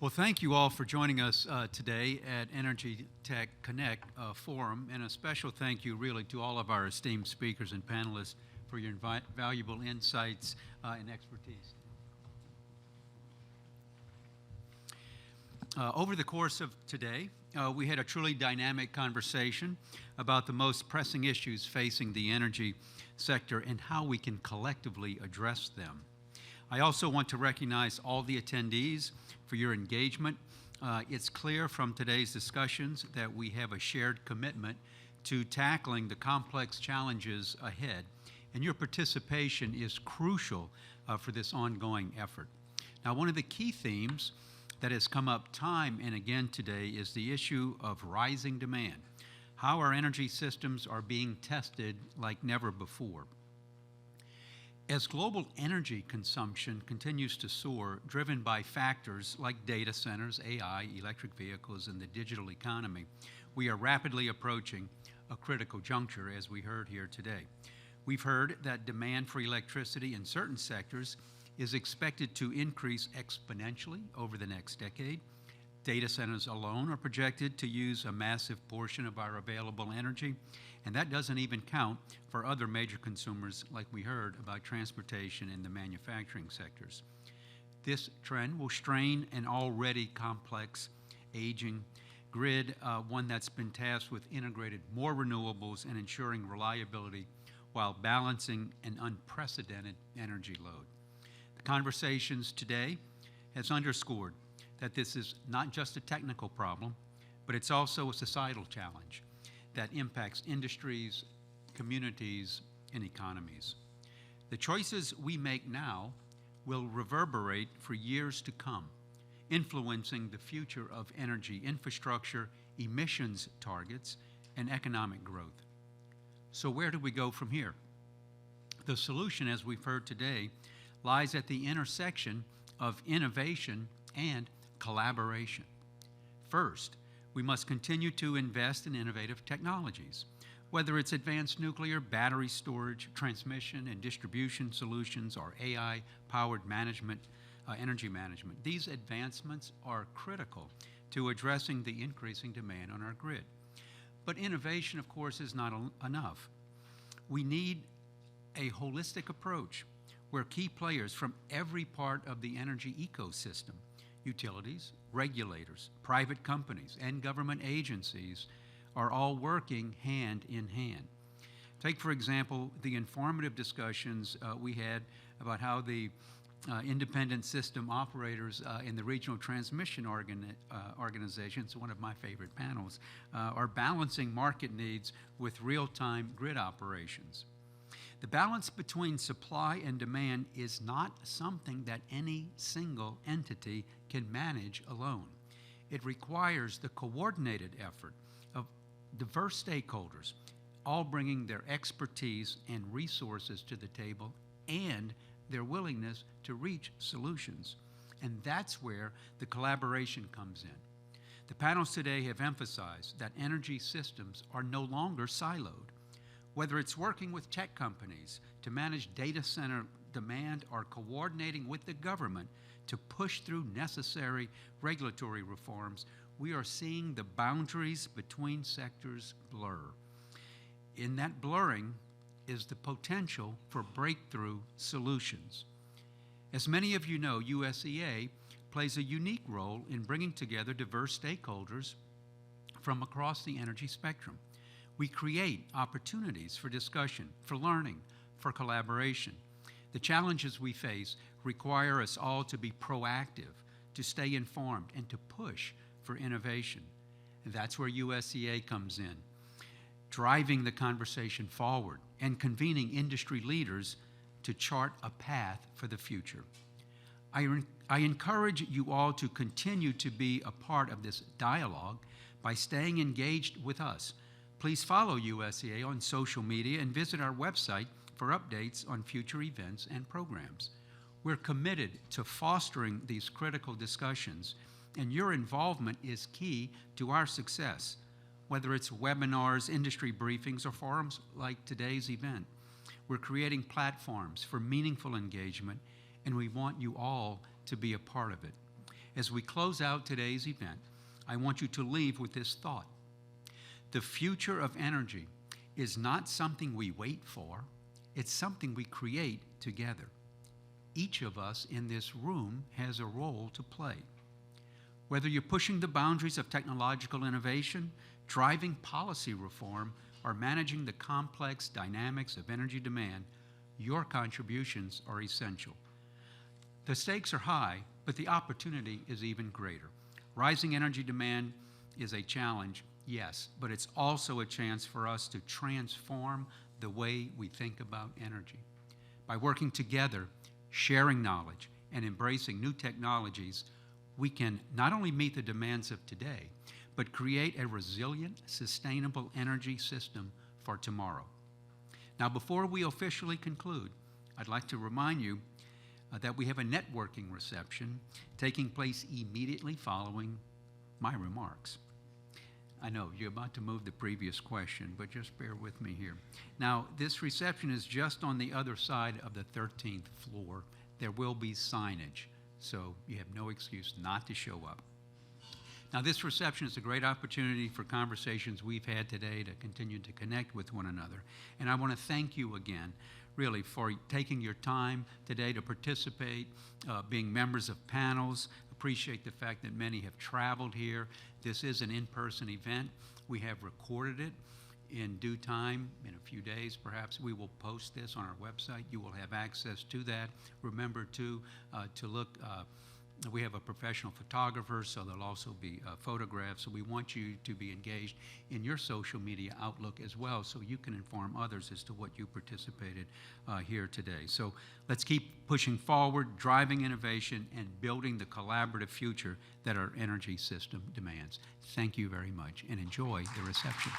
Well, thank you all for joining us today at EnergyTech Connect forum, and a special thank you really to all of our esteemed speakers and panelists for your valuable insights and expertise. Over the course of today, we had a truly dynamic conversation about the most pressing issues facing the energy sector and how we can collectively address them. I also want to recognize all the attendees for your engagement. It's clear from today's discussions that we have a shared commitment to tackling the complex challenges ahead, and your participation is crucial for this ongoing effort. Now, one of the key themes that has come up time and again today is the issue of rising demand, how our energy systems are being tested like never before. As global energy consumption continues to soar, driven by factors like data centers, AI, electric vehicles, and the digital economy, we are rapidly approaching a critical juncture, as we heard here today. We've heard that demand for electricity in certain sectors is expected to increase exponentially over the next decade. Data centers alone are projected to use a massive portion of our available energy, and that doesn't even count for other major consumers like we heard about transportation and the manufacturing sectors. This trend will strain an already complex, aging grid, one that's been tasked with integrated more renewables and ensuring reliability while balancing an unprecedented energy load. The conversations today has underscored that this is not just a technical problem, but it's also a societal challenge that impacts industries, communities, and economies. The choices we make now will reverberate for years to come, influencing the future of energy infrastructure, emissions targets, and economic growth. So where do we go from here? The solution, as we've heard today, lies at the intersection of innovation and collaboration. First, we must continue to invest in innovative technologies, whether it's advanced nuclear, battery storage, transmission and distribution solutions, or AI-powered energy management. These advancements are critical to addressing the increasing demand on our grid. But innovation, of course, is not enough. We need a holistic approach where key players from every part of the energy ecosystem, utilities, regulators, private companies, and government agencies are all working hand in hand. Take, for example, the informative discussions we had about how the independent system operators in the regional transmission organizations, one of my favorite panels, are balancing market needs with real-time grid operations. The balance between supply and demand is not something that any single entity can manage alone. It requires the coordinated effort of diverse stakeholders, all bringing their expertise and resources to the table and their willingness to reach solutions. And that's where the collaboration comes in. The panels today have emphasized that energy systems are no longer siloed. Whether it's working with tech companies to manage data center demand or coordinating with the government to push through necessary regulatory reforms, we are seeing the boundaries between sectors blur. In that blurring is the potential for breakthrough solutions. As many of you know, USEA plays a unique role in bringing together diverse stakeholders from across the energy spectrum. We create opportunities for discussion, for learning, for collaboration. The challenges we face require us all to be proactive, to stay informed, and to push for innovation. And that's where USEA comes in, driving the conversation forward and convening industry leaders to chart a path for the future. I encourage you all to continue to be a part of this dialogue by staying engaged with us. Please follow USEA on social media and visit our website for updates on future events and programs. We're committed to fostering these critical discussions, and your involvement is key to our success, whether it's webinars, industry briefings, or forums like today's event. We're creating platforms for meaningful engagement, and we want you all to be a part of it. As we close out today's event, I want you to leave with this thought. The future of energy is not something we wait for, it's something we create together. Each of us in this room has a role to play. Whether you're pushing the boundaries of technological innovation, driving policy reform, or managing the complex dynamics of energy demand, your contributions are essential. The stakes are high, but the opportunity is even greater. Rising energy demand is a challenge, yes, but it's also a chance for us to transform the way we think about energy. By working together, sharing knowledge, and embracing new technologies, we can not only meet the demands of today, but create a resilient, sustainable energy system for tomorrow. Now, before we officially conclude, I'd like to remind you that we have a networking reception taking place immediately following my remarks. I know you're about to move the previous question, but just bear with me here. Now, this reception is just on the other side of the 13th floor. There will be signage, so you have no excuse not to show up. Now, this reception is a great opportunity for conversations we've had today to continue to connect with one another. And I want to thank you again, really, for taking your time today to participate, being members of panels. Appreciate the fact that many have traveled here. This is an in-person event. We have recorded it. In due time, in a few days perhaps, we will post this on our website. You will have access to that. Remember to look, we have a professional photographer, so there'll also be photographs. So we want you to be engaged in your social media outlook as well, so you can inform others as to what you participated here today. So let's keep pushing forward, driving innovation, and building the collaborative future that our energy system demands. Thank you very much, and enjoy the reception.